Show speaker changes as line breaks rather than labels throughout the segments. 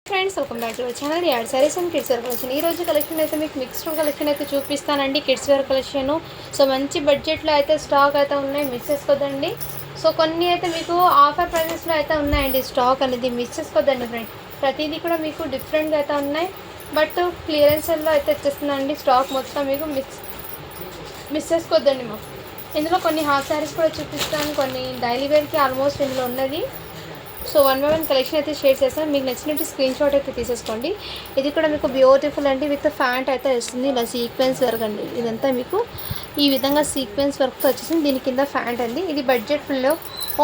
Friends welcome back to our channel యాడ్ sarees and kids wear collection. ఈ రోజు collection అయితే మీకు మిక్స్డ్ కలెక్షన్ అయితే చూపిస్తానండి. కిడ్స్ వేర్ కలెక్షన్ సో మంచి బడ్జెట్లో అయితే స్టాక్ అయితే ఉన్నాయి, మిస్ చేసుకోదండి. సో కొన్ని అయితే మీకు ఆఫర్ ప్రైజెస్లో అయితే ఉన్నాయండి. స్టాక్ అనేది మిస్ చేసుకోదండి ఫ్రెండ్స్. ప్రతిదీ కూడా మీకు డిఫరెంట్గా అయితే ఉన్నాయి, బట్ క్లియరెన్స్లో అయితే వచ్చేస్తుందండి. స్టాక్ మొత్తం మీకు మిస్ చేసుకోవద్దండి. మాకు ఇందులో కొన్ని హాఫ్ శారీస్ కూడా చూపిస్తాను, కొన్ని డైలీ వేర్కి ఆల్మోస్ట్ ఇందులో ఉన్నది. సో 1 by 1 కలెక్షన్ అయితే షేర్ చేస్తాను. మీకు నచ్చినట్టు స్క్రీన్ షాట్ అయితే తీసేసుకోండి. ఇది కూడా మీకు బ్యూటిఫుల్ అండి, విత్ ఫ్యాంట్ అయితే వస్తుంది. ఇలా సీక్వెన్స్ వర్క్ అండి. ఇదంతా మీకు ఈ విధంగా సీక్వెన్స్ వర్క్తో వచ్చేసింది. దీని కింద ఫ్యాంట్ అండి. ఇది బడ్జెట్ ఫుల్లో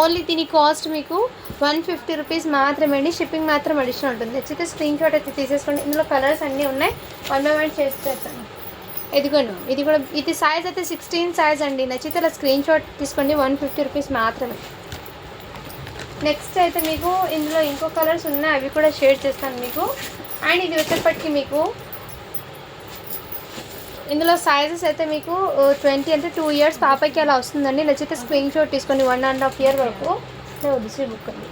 ఓన్లీ దీని కాస్ట్ మీకు 150 రూపీస్ మాత్రమే అండి. షిప్పింగ్ మాత్రం అడిషనల్ ఉంటుంది. నచ్చితే స్క్రీన్ షాట్ అయితే తీసేసుకోండి. ఇందులో కలర్స్ అన్నీ ఉన్నాయి. 1 by 1 షేర్ చేస్తాను. ఇదిగోండి, ఇది కూడా ఇది సైజ్ అయితే 16 సైజ్ అండి. నచ్చితే ఇలా స్క్రీన్ షాట్ తీసుకోండి. 150 రూపీస్ మాత్రమే. నెక్స్ట్ అయితే మీకు ఇందులో ఇంకో కలర్స్ ఉన్నాయి, అవి కూడా షేర్ చేస్తాను మీకు. అండ్ ఇది వచ్చేప్పటికి మీకు ఇందులో సైజెస్ అయితే మీకు 20 అంటే 2 ఇయర్స్ పాపకి అలా వస్తుందండి. నచ్చితే స్క్రీన్ షాట్ తీసుకొని 1.5 ఇయర్ వరకు వదిసి బుక్ అండి.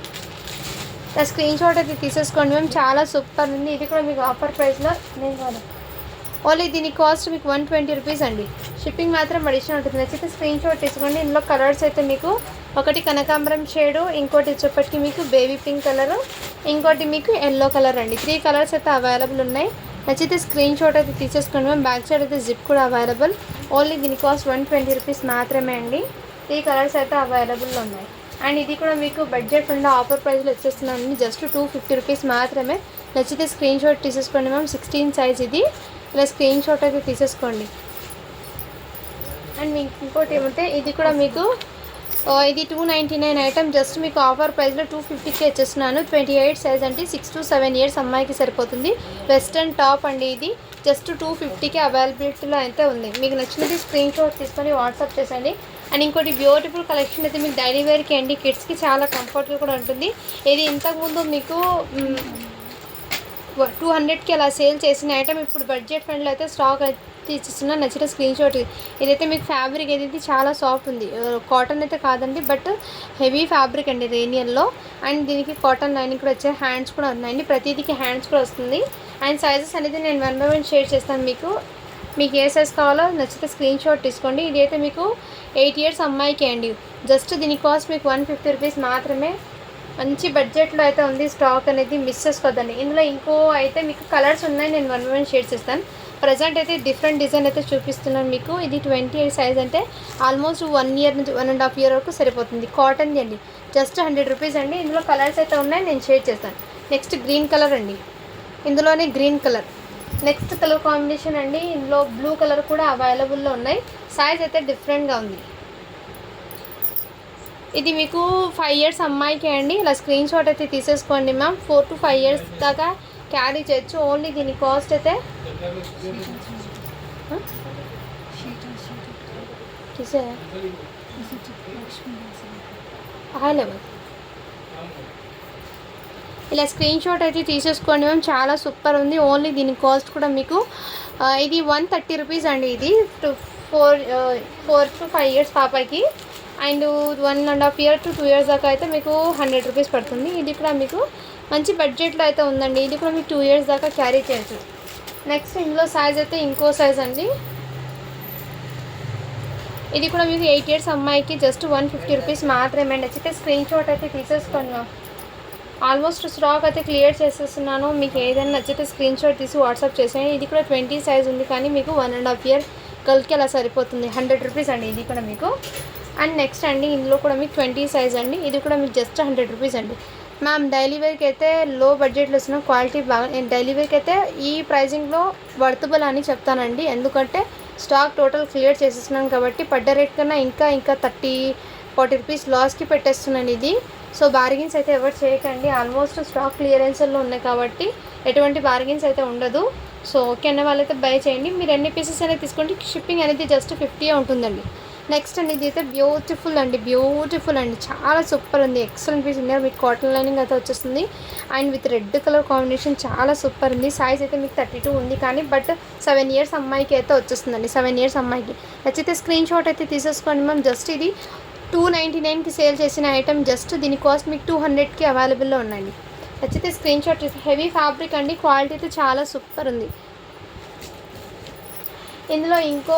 స్క్రీన్ షాట్ అయితే తీసేసుకోండి. మేము చాలా సూపర్ ఉంది. ఇది కూడా మీకు ఆఫర్ ప్రైస్లో నేను కాదు, ఓన్లీ దీని కాస్ట్ మీకు 120 రూపీస్ అండి. షిప్పింగ్ మాత్రం అడిషనల్ ఉంటుంది. నచ్చితే స్క్రీన్ షాట్ తీసుకోండి. ఇందులో కలర్స్ అయితే మీకు ఒకటి కనకాంబరం షేడు, ఇంకోటి వచ్చేప్పటికి మీకు బేబీ పింక్ కలరు, ఇంకోటి మీకు ఎల్లో కలర్ అండి. 3 కలర్స్ అయితే అవైలబుల్ ఉన్నాయి. నచ్చితే స్క్రీన్ షాట్ అయితే తీసేసుకోండి. మేము బ్యాక్ సైడ్ అయితే జిప్ కూడా అవైలబుల్. ఓన్లీ దీని కాస్ట్ 120 రూపీస్ మాత్రమే అండి. 3 కలర్స్ అయితే అవైలబుల్లో ఉన్నాయి. అండ్ ఇది కూడా మీకు బడ్జెట్ ఉన్న ఆఫర్ ప్రైస్లో వచ్చేస్తున్నానండి. జస్ట్ 250 రూపీస్ మాత్రమే. నచ్చితే స్క్రీన్ షాట్ తీసేసుకోండి. మేము 16 సైజ్ ఇది. ఇలా స్క్రీన్ షాట్ అయితే తీసేసుకోండి. అండ్ మీకు ఇంకోటి ఏమంటే ఇది కూడా మీకు ఇది 299 ఐటమ్. జస్ట్ మీకు ఆఫర్ ప్రైస్లో 250కి వచ్చేస్తున్నాను. 28 సైజ్ అంటే 6 to 7 ఇయర్స్ అమ్మాయికి సరిపోతుంది. వెస్ట్రన్ టాప్ అండి. ఇది జస్ట్ 250కి అవైలబిలిటీలో అయితే ఉంది. మీకు నచ్చినది స్క్రీన్ షాట్ తీసుకొని వాట్సాప్ చేసండి. అండ్ ఇంకోటి బ్యూటిఫుల్ కలెక్షన్ అయితే మీకు డైలీ వేర్కి అండి. కిడ్స్కి చాలా కంఫర్ట్గా కూడా ఉంటుంది. ఇది ఇంతకుముందు మీకు 200కి అలా సేల్ చేసిన ఐటమ్ ఇప్పుడు బడ్జెట్ ఫ్రెండ్లో అయితే స్టాక్ తీసిస్తున్నా. నచ్చిన స్క్రీన్ షాట్. ఇదైతే మీకు ఫ్యాబ్రిక్ ఏదైతే చాలా సాఫ్ట్ ఉంది. కాటన్ అయితే కాదండి, బట్ హెవీ ఫ్యాబ్రిక్ అండి రేనియల్లో. అండ్ దీనికి కాటన్ లైనింగ్ కూడా వచ్చే హ్యాండ్స్ కూడా ఉన్నాయండి. ప్రతిదీకి హ్యాండ్స్ కూడా వస్తుంది. అండ్ సైజెస్ అనేది నేను 1 by 1 షేర్ చేస్తాను మీకు. మీకు ఏ సైజ్ కావాలో నచ్చితే స్క్రీన్ షాట్ తీసుకోండి. ఇది అయితే మీకు 8 ఇయర్స్ అమ్మాయికి అండి. జస్ట్ దీని కాస్ట్ మీకు 150 రూపీస్ మాత్రమే. మంచి బడ్జెట్లో అయితే ఉంది. స్టాక్ అనేది మిస్ చేసుకోవద్దండి. ఇందులో ఇంకో అయితే మీకు కలర్స్ ఉన్నాయి, నేను 1 by 1 షేర్ చేస్తాను. ప్రజెంట్ అయితే డిఫరెంట్ డిజైన్ అయితే చూపిస్తున్నాను మీకు. ఇది 28 సైజ్ అంటే ఆల్మోస్ట్ 1 ఇయర్ నుంచి 1.5 ఇయర్ వరకు సరిపోతుంది. కాటన్ది అండి. జస్ట్ 100 రూపీస్ అండి. ఇందులో కలర్స్ అయితే ఉన్నాయి, నేను షేర్ చేస్తాను. నెక్స్ట్ గ్రీన్ కలర్ అండి. ఇందులోనే green colour next colour combination అండి. ఇందులో బ్లూ కలర్ కూడా అవైలబుల్లో ఉన్నాయి. సైజ్ అయితే డిఫరెంట్గా ఉంది. ఇది మీకు 5 ఇయర్స్ అమ్మాయికి అండి. ఇలా స్క్రీన్ షాట్ అయితే తీసేసుకోండి మ్యామ్. 4 to 5 ఇయర్స్ దాకా క్యారీ చేయొచ్చు. ఓన్లీ దీని కాస్ట్ అయితే ఇలా స్క్రీన్ షాట్ అయితే తీసేసుకోండి మ్యామ్. చాలా సూపర్ ఉంది. ఓన్లీ దీని కాస్ట్ కూడా మీకు ఇది 130 రూపీస్ అండి. ఇది 4 to 5 ఇయర్స్ పాపకి. అండ్ 1.5 ఇయర్ to 2 ఇయర్స్ దాకా అయితే మీకు 100 రూపీస్ పడుతుంది. ఇది కూడా మీకు మంచి బడ్జెట్లో అయితే ఉందండి. ఇది కూడా మీకు 2 ఇయర్స్ దాకా క్యారీ చేయొచ్చు. నెక్స్ట్ ఇందులో సైజ్ అయితే ఇంకో సైజ్ అండి. ఇది కూడా మీకు 8 ఇయర్స్ అమ్మాయికి జస్ట్ 150 రూపీస్ మాత్రమే. నచ్చితే స్క్రీన్ షాట్ అయితే తీసేసుకున్నాను. ఆల్మోస్ట్ స్టాక్ అయితే క్లియర్ చేసేస్తున్నాను. మీకు ఏదైనా నచ్చితే స్క్రీన్ షాట్ తీసి వాట్సాప్ చేసేయండి. ఇది కూడా 20 సైజ్ ఉంది, కానీ మీకు 1.5 ఇయర్ గర్ల్కి అలా సరిపోతుంది. 100 రూపీస్ అండి ఇది కూడా మీకు. అండ్ నెక్స్ట్ అండి ఇందులో కూడా మీకు 20 సైజ్ అండి. ఇది కూడా మీకు జస్ట్ 100 రూపీస్ అండి. మ్యామ్ డైలీ వేర్కి అయితే లో బడ్జెట్లో వస్తున్న క్వాలిటీ బాగా. నేను డైలీ వేర్కి అయితే ఈ ప్రైజింగ్లో వర్తబుల్ అని చెప్తానండి. ఎందుకంటే స్టాక్ టోటల్ క్లియర్ చేసేస్తున్నాను కాబట్టి. పడ్డ రేట్ కన్నా ఇంకా 30-40 రూపీస్ లాస్కి పెట్టేస్తున్నాను ఇది. సో బార్గెన్స్ అయితే ఎవరు చేయకండి. ఆల్మోస్ట్ స్టాక్ క్లియరెన్స్లో ఉన్నాయి కాబట్టి ఎటువంటి బార్గెన్స్ అయితే ఉండదు. సో ఓకే అన్న వాళ్ళైతే బై చేయండి. మీరు ఎన్ని పీసెస్ అనేది తీసుకుంటే షిప్పింగ్ అనేది జస్ట్ 50 ఉంటుందండి. నెక్స్ట్ అనేది అయితే బ్యూటిఫుల్ అండి. చాలా సూపర్ ఉంది. ఎక్సలెంట్ పీస్ ఉంది. మీకు కాటన్ లైనింగ్ అయితే వచ్చేస్తుంది. And with red colour combination చాలా సూపర్ ఉంది. సైజ్ అయితే మీకు 32 ఉంది, కానీ బట్ 7 ఇయర్స్ అమ్మాయికి అయితే వచ్చేస్తుందండి. 7 ఇయర్స్ అమ్మాయికి. నచ్చితే స్క్రీన్ షాట్ అయితే తీసేసుకోండి మ్యామ్. జస్ట్ ఇది 299కి సేల్ చేసిన ఐటమ్. జస్ట్ దీని కాస్ట్ మీకు 200కి అవైలబుల్లో ఉందండి. నచ్చితే స్క్రీన్ షాట్ తీసి. హెవీ ఫ్యాబ్రిక్ అండి, క్వాలిటీ అయితే చాలా సూపర్ ఉంది. ఇందులో ఇంకో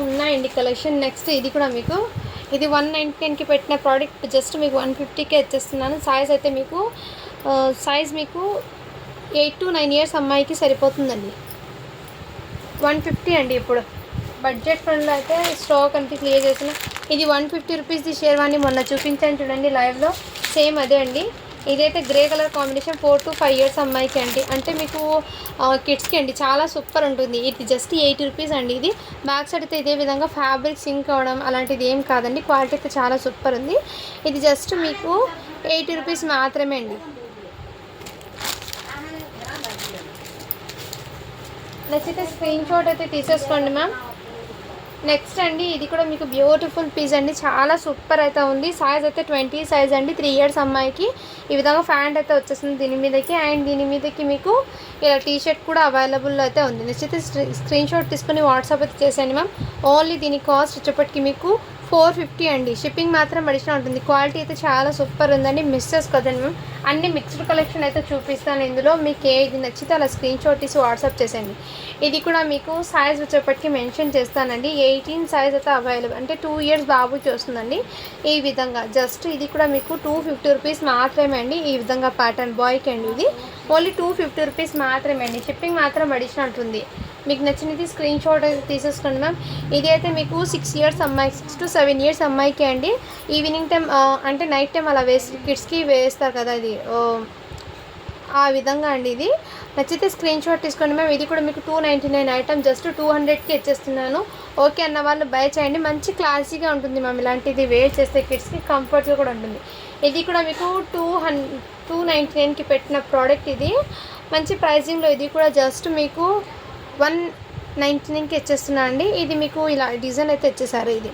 ఉన్నాయండి కలెక్షన్. నెక్స్ట్ ఇది కూడా మీకు ఇది 199కి పెట్టిన ప్రోడక్ట్ జస్ట్ మీకు 150కే ఇచ్చేస్తున్నాను. సైజ్ మీకు 8 to 9 ఇయర్స్ అమ్మాయికి సరిపోతుందండి. 150 అండి. ఇప్పుడు బడ్జెట్ ఫ్రెండ్లో అయితే స్టాక్ అంతా క్లియర్ చేసిన. ఇది 150 రూపీస్ది షేర్వాణి మొన్న చూపించాను చూడండి లైవ్లో, సేమ్ అదే అండి. ఇదైతే grey colour combination 4 to 5 years అమ్మాయికి అండి, అంటే మీకు కిడ్స్కి అండి, చాలా సూపర్ ఉంటుంది. ఇది జస్ట్ 80 రూపీస్ అండి. ఇది బ్యాక్ సైడ్ అయితే ఇదే విధంగా ఫ్యాబ్రిక్ సింక్ అవ్వడం అలాంటిది ఏం కాదండి, క్వాలిటీ అయితే చాలా సూపర్ ఉంది. ఇది జస్ట్ మీకు 80 రూపీస్ మాత్రమే అండి. నచ్చితే స్క్రీన్ షాట్ అయితే తీసేసుకోండి మ్యామ్. నెక్స్ట్ అండి ఇది కూడా మీకు బ్యూటిఫుల్ పీస్ అండి, చాలా సూపర్ అయితే ఉంది. సైజ్ అయితే 20 సైజ్ అండి, 3 ఇయర్స్ అమ్మాయికి. ఈ విధంగా ప్యాంట్ అయితే వచ్చేస్తుంది దీని మీదకి, అండ్ దీని మీదకి మీకు ఇలా టీషర్ట్ కూడా అవైలబుల్లో అయితే ఉంది. నచ్చితే స్క్రీన్ షాట్ తీసుకుని వాట్సాప్ అయితే చేసేయండి మ్యామ్. ఓన్లీ దీని కాస్ట్ వచ్చేప్పటికి మీకు 450 అండి. షిప్పింగ్ మాత్రం అడిషనల్ ఉంటుంది. క్వాలిటీ అయితే చాలా సూపర్ ఉందండి, మిస్ చేసుకోదండి మ్యామ్. అన్ని మిక్స్డ్ కలెక్షన్ అయితే చూపిస్తాను. ఇందులో మీకు ఏది నచ్చితే అలా స్క్రీన్ షాట్ తీసి వాట్సాప్ చేసేయండి. ఇది కూడా మీకు సైజ్ వచ్చేప్పటికి మెన్షన్ చేస్తానండి. 18 సైజ్ అయితే అవైలబుల్, అంటే 2 ఇయర్స్ బాబుకి వస్తుందండి. ఈ విధంగా జస్ట్ ఇది కూడా మీకు 250 రూపీస్ మాత్రమే అండి. ఈ విధంగా ప్యాటర్న్ బాయ్కి అండి, ఇది ఓన్లీ 250 రూపీస్ మాత్రమే అండి. షిప్పింగ్ మాత్రం అడిషనల్ ఉంటుంది. మీకు నచ్చినది స్క్రీన్ షాట్ అయితే తీసేసుకోండి మ్యామ్. ఇది అయితే మీకు 6 ఇయర్స్ అమ్మాయి, 6 to 7 ఇయర్స్ అమ్మాయికి అండి. ఈవినింగ్ టైం అంటే నైట్ టైం అలా కిడ్స్కి వేస్తారు కదా, ఇది ఆ విధంగా అండి. ఇది నచ్చితే స్క్రీన్ షాట్ తీసుకోండి మ్యామ్. ఇది కూడా మీకు 299 ఐటమ్ జస్ట్ 200కి ఇచ్చేస్తున్నాను. ఓకే అన్న వాళ్ళు బై చేయండి. మంచి క్లాసీగా ఉంటుంది మ్యామ్, ఇలాంటిది వేర్ చేస్తే కిడ్స్కి కంఫర్ట్గా కూడా ఉంటుంది. ఇది కూడా మీకు 299కి పెట్టిన ప్రోడక్ట్, ఇది మంచి ప్రైజింగ్లో. ఇది కూడా జస్ట్ మీకు 199కి ఇచ్చేస్తున్నా అండి. ఇది మీకు ఇలా డిజైన్ అయితే ఇచ్చేసారు. ఇది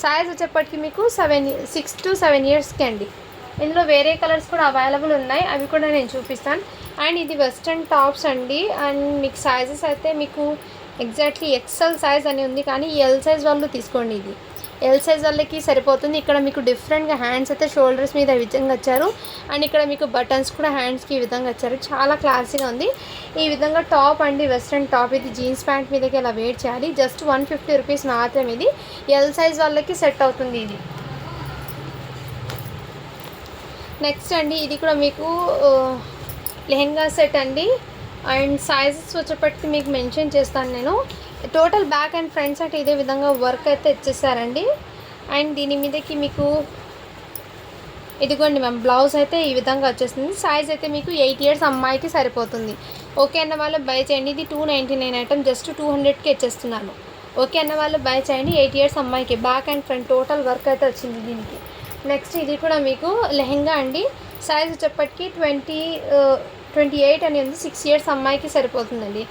సైజ్ వచ్చేప్పటికి మీకు 6 to 7 ఇయర్స్కి అండి. ఇందులో వేరే కలర్స్ కూడా అవైలబుల్ ఉన్నాయి, అవి కూడా నేను చూపిస్తాను. అండ్ ఇది వెస్ట్రన్ టాప్స్ అండి. అండ్ మీకు సైజెస్ అయితే మీకు ఎగ్జాక్ట్లీ ఎక్సెల్ సైజ్ అని ఉంది, కానీ ఎల్ సైజ్ వాళ్ళు తీసుకోండి. ఇది ఎల్ సైజ్ వాళ్ళకి సరిపోతుంది. ఇక్కడ మీకు డిఫరెంట్గా హ్యాండ్స్ అయితే షోల్డర్స్ మీద ఈ విధంగా వచ్చారు, అండ్ ఇక్కడ మీకు బటన్స్ కూడా హ్యాండ్స్కి ఈ విధంగా వచ్చారు. చాలా క్లాసీగా ఉంది. ఈ విధంగా టాప్ అండి, వెస్ట్రన్ టాప్. ఇది జీన్స్ ప్యాంట్ మీదకి ఇలా వేర్ చేయాలి. జస్ట్ 150 రూపీస్ మాత్రమే. ఇది ఎల్ సైజ్ వాళ్ళకి సెట్ అవుతుంది. ఇది నెక్స్ట్ అండి ఇది కూడా మీకు లెహెంగా సెట్ అండి. అండ్ సైజెస్ వచ్చేప్పటికి మీకు మెన్షన్ చేస్తాను నేను. Total back and front side ఇదే విధంగా వర్క్ అయితే ఇచ్చేసారండి. అండ్ దీని మీదకి మీకు ఇదిగోండి మ్యామ్, బ్లౌజ్ అయితే ఈ విధంగా వచ్చేస్తుంది. సైజ్ అయితే మీకు 8 ఇయర్స్ అమ్మాయికి సరిపోతుంది. ఓకే అన్న వాళ్ళు బై చేయండి. ఇది 299 ఐటమ్ జస్ట్ 200కి ఇచ్చేస్తున్నాను. ఓకే అన్న వాళ్ళు బై చేయండి. 8 ఇయర్స్ అమ్మాయికి back and front total work అయితే వచ్చింది దీనికి. నెక్స్ట్ ఇది కూడా మీకు లెహెంగా అండి. సైజ్ వచ్చేప్పటికి 28 అని ఉంది. 6 ఇయర్స్ అమ్మాయికి సరిపోతుందండి.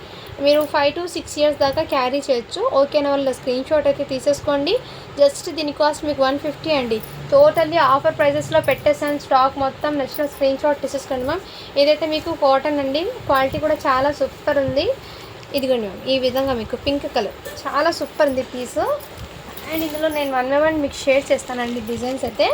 మీరు 5 to 6 ఇయర్స్ దాకా క్యారీ చేయొచ్చు. ఓకేనా వాళ్ళ స్క్రీన్ షాట్ అయితే తీసేసుకోండి. జస్ట్ దీని కాస్ట్ మీకు 150 అండి. టోటల్లీ ఆఫర్ ప్రైజెస్లో పెట్టేసాను. స్టాక్ మొత్తం నచ్చిన స్క్రీన్ షాట్ తీసేసుకోండి మ్యామ్. ఇదైతే మీకు కాటన్ అండి, క్వాలిటీ కూడా చాలా సూపర్ ఉంది. ఇదిగోండి మ్యామ్, ఈ విధంగా మీకు పింక్ కలర్ చాలా సూపర్ ఉంది పీస్. అండ్ ఇందులో నేను 1 by 1 మీకు షేర్ చేస్తానండి డిజైన్స్ అయితే.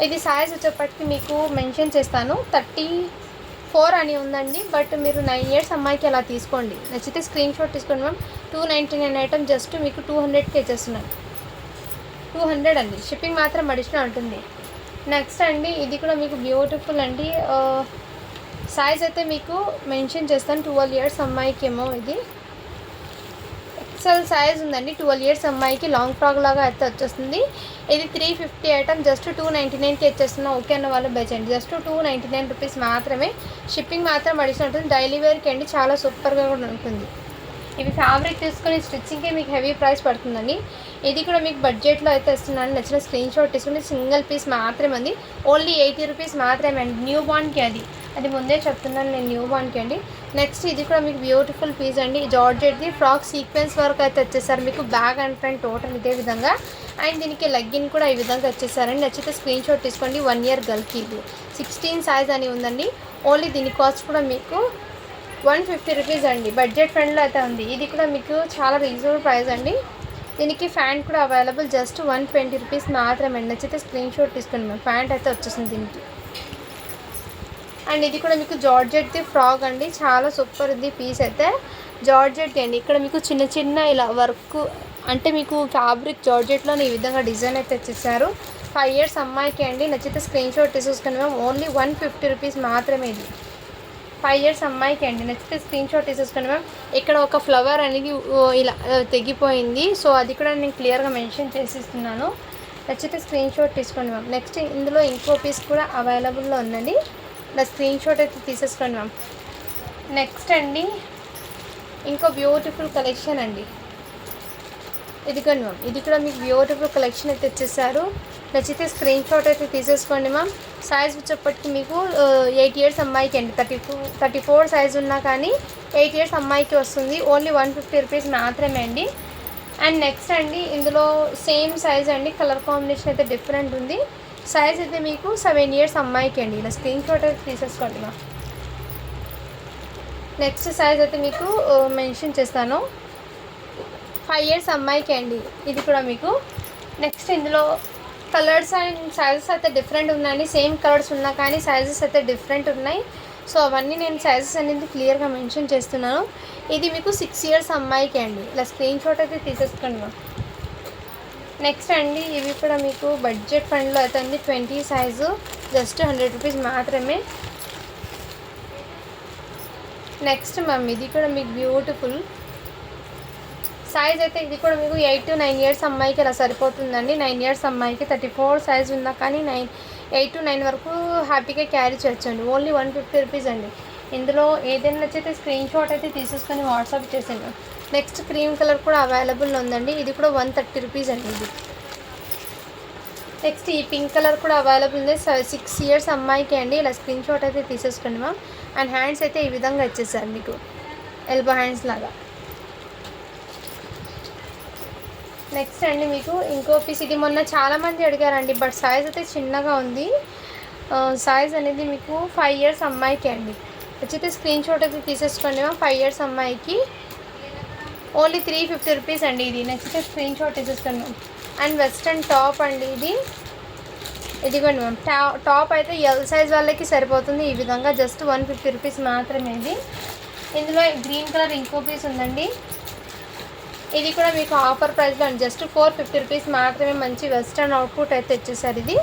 ఇది సైజ్ వచ్చేప్పటికి మీకు మెన్షన్ చేస్తాను. 34 అని ఉందండి, బట్ మీరు 9 ఇయర్స్ అమ్మాయికి అలా తీసుకోండి. నచ్చితే స్క్రీన్ షాట్ తీసుకోండి మ్యామ్. 299 ఐటమ్ జస్ట్ మీకు 200కి ఇచ్చేస్తున్నాను. 200 అండి. షిప్పింగ్ మాత్రం అడిషనల్ ఉంటుంది. నెక్స్ట్ అండి ఇది కూడా మీకు బ్యూటిఫుల్ అండి. సైజ్ అయితే మీకు మెన్షన్ చేస్తాను. 12 ఇయర్స్ అమ్మాయికి ఏమో ఇది ఎక్సెల్ సైజ్ ఉందండి. 12 ఇయర్స్ అమ్మాయికి లాంగ్ ఫ్రాక్ లాగా అయితే వచ్చేస్తుంది. ఇది 350 ఐటమ్ జస్ట్ 299కి ఇచ్చేస్తున్నాం. ఓకే అన్న వాళ్ళు బై చేయండి. జస్ట్ 299 రూపీస్ మాత్రమే. షిప్పింగ్ మాత్రం అడిషనల్ ఉంటుంది. డైలీ వేర్కి అండి, చాలా సూపర్గా కూడా ఉంటుంది. ఇవి ఫ్యాబ్రిక్ తీసుకుని స్టిచ్చింగ్కి మీకు హెవీ ప్రైస్ పడుతుందండి. ఇది కూడా మీకు బడ్జెట్లో అయితే ఇస్తున్నాను. నచ్చిన స్క్రీన్ షాట్ తీసుకుని సింగిల్ పీస్ మాత్రమే ఉంది. ఓన్లీ 80 రూపీస్ మాత్రమే అండి. న్యూ బార్న్కి అది ముందే చెప్తున్నాను నేను, న్యూ బార్న్కి అండి. నెక్స్ట్ ఇది కూడా మీకు బ్యూటిఫుల్ పీస్ అండి. జార్జెట్ది ఫ్రాక్ సీక్వెన్స్ వర్క్ అయితే వచ్చేసారు మీకు బ్యాక్ అండ్ ఫ్రంట్ టోటల్ ఇదే విధంగా. అండ్ దీనికి లెగ్గిన్ కూడా ఈ విధంగా వచ్చేసారండి. నచ్చితే స్క్రీన్ షాట్ తీసుకోండి. 1 ఇయర్ గర్ల్కి ఇది 16 సైజ్ అని ఉందండి. ఓన్లీ దీని కాస్ట్ కూడా మీకు 150 రూపీస్ అండి. బడ్జెట్ ఫ్రెండ్లో అయితే ఉంది. ఇది కూడా మీకు చాలా రీజనబుల్ ప్రైస్ అండి. దీనికి ఫ్యాంట్ కూడా అవైలబుల్ జస్ట్ 120 రూపీస్ మాత్రమే. నచ్చితే స్క్రీన్ షాట్ తీసుకోండి మ్యామ్. ఫ్యాంట్ అయితే వచ్చేసింది దీనికి. అండ్ ఇది కూడా మీకు జార్జెట్ది ఫ్రాక్ అండి, చాలా సూపర్ ఉంది పీస్ అయితే. జార్జెట్ అండి, ఇక్కడ మీకు చిన్న చిన్న ఇలా వర్క్ అంటే మీకు ఫ్యాబ్రిక్ జార్జెట్లోనే ఈ విధంగా డిజైన్ అయితే వచ్చేసారు. 5 years అమ్మాయికి అండి. నచ్చితే స్క్రీన్ షాట్ తీసేసుకుని మ్యామ్. ఓన్లీ 150 రూపీస్ మాత్రమే ఇది. 5 years అమ్మాయికి అండి. నచ్చితే స్క్రీన్ షాట్ తీసేసుకోండి మ్యామ్. ఇక్కడ ఒక ఫ్లవర్ అనేది ఇలా తెగిపోయింది, సో అది కూడా నేను క్లియర్గా మెన్షన్ చేసిస్తున్నాను. నచ్చితే స్క్రీన్ షాట్ తీసుకోండి మ్యామ్. నెక్స్ట్ ఇందులో ఇంకో పీస్ కూడా అవైలబుల్లో ఉందండి, నా స్క్రీన్ షాట్ అయితే తీసేసుకోండి మ్యామ్. నెక్స్ట్ అండి ఇంకో బ్యూటిఫుల్ కలెక్షన్ అండి, ఇదిగోండి మ్యామ్. ఇది కూడా మీకు బ్యూటిఫుల్ కలెక్షన్ అయితే తెచ్చేసారు. నచ్చితే స్క్రీన్ షాట్ అయితే తీసేసుకోండి మ్యామ్. సైజ్ వచ్చేప్పటికి మీకు 8 years అమ్మాయికి అండి. 34 సైజ్ ఉన్నా కానీ 8 years అమ్మాయికి వస్తుంది. ఓన్లీ 150 రూపీస్ మాత్రమే అండి. అండ్ నెక్స్ట్ అండి ఇందులో సేమ్ సైజ్ అండి, కలర్ కాంబినేషన్ అయితే డిఫరెంట్ ఉంది. సైజ్ అయితే మీకు 7 years అమ్మాయికి అండి. ఇలా స్క్రీన్ షాట్ అయితే తీసేసుకోండి మ్యామ్. నెక్స్ట్ సైజ్ అయితే మీకు మెన్షన్ చేస్తాను, 5 years అమ్మాయికి అండి. ఇది కూడా మీకు నెక్స్ట్ ఇందులో కలర్స్ అండ్ సైజెస్ అయితే డిఫరెంట్ ఉన్నాయండి. సేమ్ కలర్స్ ఉన్నా కానీ సైజెస్ అయితే డిఫరెంట్ ఉన్నాయి. సో అవన్నీ నేను సైజెస్ అనేది క్లియర్గా మెన్షన్ చేస్తున్నాను. ఇది మీకు 6 years అమ్మాయికి అండి. ఇలా స్క్రీన్ షాట్ అయితే తీసేసుకోండి మ్యామ్. నెక్స్ట్ అండి ఇవి కూడా మీకు బడ్జెట్ ఫండ్లో అయితే ఉంది. 20 సైజు, జస్ట్ 100 రూపీస్ మాత్రమే. నెక్స్ట్ మ్యామ్ ఇది కూడా మీకు బ్యూటిఫుల్ సైజ్ అయితే, ఇది కూడా మీకు 8 to 9 years అమ్మాయికి అలా సరిపోతుందండి. 9 years అమ్మాయికి 34 సైజ్ ఉన్నా కానీ 8 to 9 వరకు హ్యాపీగా క్యారీ చేయొచ్చండి. ఓన్లీ 150 రూపీస్ అండి. ఇందులో ఏదైనా నచ్చితే స్క్రీన్ షాట్ అయితే తీసేసుకొని వాట్సాప్ చేసాను. నెక్స్ట్ క్రీమ్ కలర్ కూడా అవైలబుల్ ఉందండి, ఇది కూడా 130 రూపీస్ అండి. ఇది నెక్స్ట్ ఈ పింక్ కలర్ కూడా అవైలబుల్ ఉంది. 6 years అమ్మాయికి అండి. ఇలా స్క్రీన్ షాట్ అయితే తీసేసుకోండి మ్యామ్. అండ్ హ్యాండ్స్ అయితే ఈ విధంగా ఇచ్చేసారు మీకు, ఎల్బో హ్యాండ్స్ లాగా. నెక్స్ట్ అండి మీకు ఇంకో పీస్, ఇది మొన్న చాలామంది అడిగారండి, బట్ సైజ్ అయితే చిన్నగా ఉంది. సైజ్ అనేది మీకు 5 years అమ్మాయికి అండి. వచ్చితే స్క్రీన్ షాట్ అయితే తీసేసుకోండి మ్యామ్. 5 years అమ్మాయికి ఓన్లీ 350 రూపీస్ అండి. ఇది నచ్చితే స్క్రీన్ షాట్ తీసేసుకోండి మ్యామ్. అండ్ వెస్ట్రన్ టాప్ అండి ఇది, ఇదిగోండి మ్యామ్. టాప్ అయితే ఎల్ సైజ్ వాళ్ళకి సరిపోతుంది. ఈ విధంగా జస్ట్ 150 రూపీస్ మాత్రమే ఇది. ఇందులో గ్రీన్ కలర్ ఇంకో పీస్ ఉందండి, ఇది కూడా మీకు ఆఫర్ ప్రైస్లో జస్ట్ 450 రూపీస్ మాత్రమే. మంచి వెస్ట్రన్ అవుట్పుట్ అయితే ఇచ్చేసారు. ఇది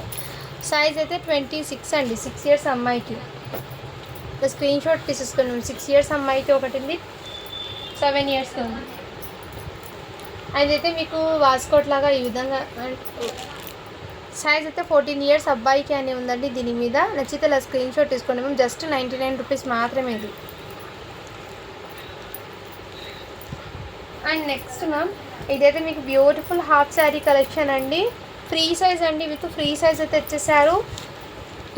సైజ్ అయితే 26 అండి. 6 years అమ్మాయికి. స్క్రీన్ షాట్ తీసేసుకున్నాం. 6 years అమ్మాయికి ఒకటి ఉంది, 7 years ఉంది. అదైతే మీకు వాస్కోట్ లాగా ఈ విధంగా. సైజ్ అయితే 14 years అబ్బాయికి అని ఉందండి దీని మీద. నచ్చితే ఇలా స్క్రీన్ షాట్ తీసుకోండి మేము. జస్ట్ 99 రూపీస్ మాత్రమే ఇది. అండ్ నెక్స్ట్ మ్యామ్ ఇదైతే మీకు బ్యూటిఫుల్ హాఫ్ శారీ కలెక్షన్ అండి. ఫ్రీ సైజ్ అండి, విత్ ఫ్రీ సైజ్ అయితే తెచ్చేసారు.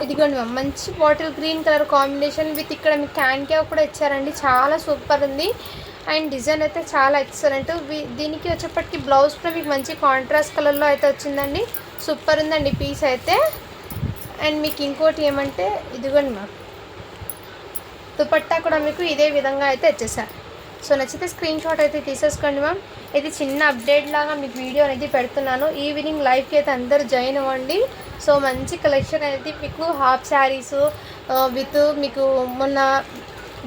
ఇదిగోండి మ్యామ్, మంచి bottle green colour combination with ఇక్కడ మీకు క్యావ్ కూడా ఇచ్చారండి. చాలా సూపర్ ఉంది. అండ్ డిజైన్ అయితే చాలా ఎక్సలెంట్. దీనికి వచ్చేప్పటికి బ్లౌజ్ కూడా మీకు మంచి కాంట్రాస్ట్ కలర్లో అయితే వచ్చిందండి. సూపర్ ఉందండి పీస్ అయితే. అండ్ మీకు ఇంకోటి ఏమంటే ఇదిగోండి మ్యామ్, దుపట్టా కూడా మీకు ఇదే విధంగా అయితే వచ్చేసారు. సో నచ్చితే స్క్రీన్ షాట్ అయితే తీసేసుకోండి మ్యామ్. ఇది చిన్న అప్డేట్ లాగా మీకు వీడియో అనేది పెడుతున్నాను. ఈవినింగ్ లైవ్కి అయితే అందరూ జాయిన్ అవ్వండి. సో మంచి కలెక్షన్ అనేది మీకు హాఫ్ శారీస్ విత్ మీకు మొన్న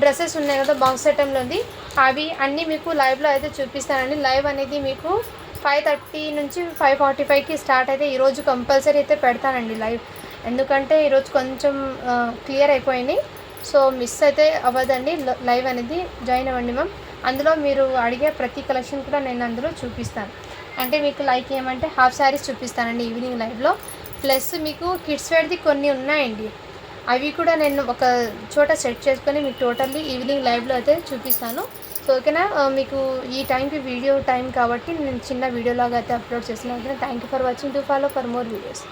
డ్రెస్సెస్ ఉన్నాయి కదా బాక్స్ ఐటెంలో ఉంది, అవి అన్నీ మీకు లైవ్లో అయితే చూపిస్తానండి. లైవ్ అనేది మీకు 5:30 నుంచి 5:45కి స్టార్ట్ అయితే ఈరోజు కంపల్సరీ అయితే పెడతానండి లైవ్. ఎందుకంటే ఈరోజు కొంచెం క్లియర్ అయిపోయినాయి. సో మిస్ అయితే అవ్వదండి లైవ్ అనేది. జాయిన్ అవ్వండి మ్యామ్. అందులో మీరు అడిగే ప్రతి కలెక్షన్ కూడా నేను అందులో చూపిస్తాను. అంటే మీకు లైక్ ఏమంటే హాఫ్ శారీస్ చూపిస్తానండి ఈవినింగ్ లైవ్లో. ప్లస్ మీకు కిడ్స్ వేర్ది కొన్ని ఉన్నాయండి, అవి కూడా నేను ఒక చోట సెట్ చేసుకొని మీకు టోటల్లీ ఈవినింగ్ లైవ్లో అయితే చూపిస్తాను. సో ఓకేనా, మీకు ఈ టైంకి వీడియో టైం కాబట్టి నేను చిన్న వీడియోలాగా అయితే అప్లోడ్ చేస్తున్నాను. ఓకేనా, thank you for watching. To follow for more videos.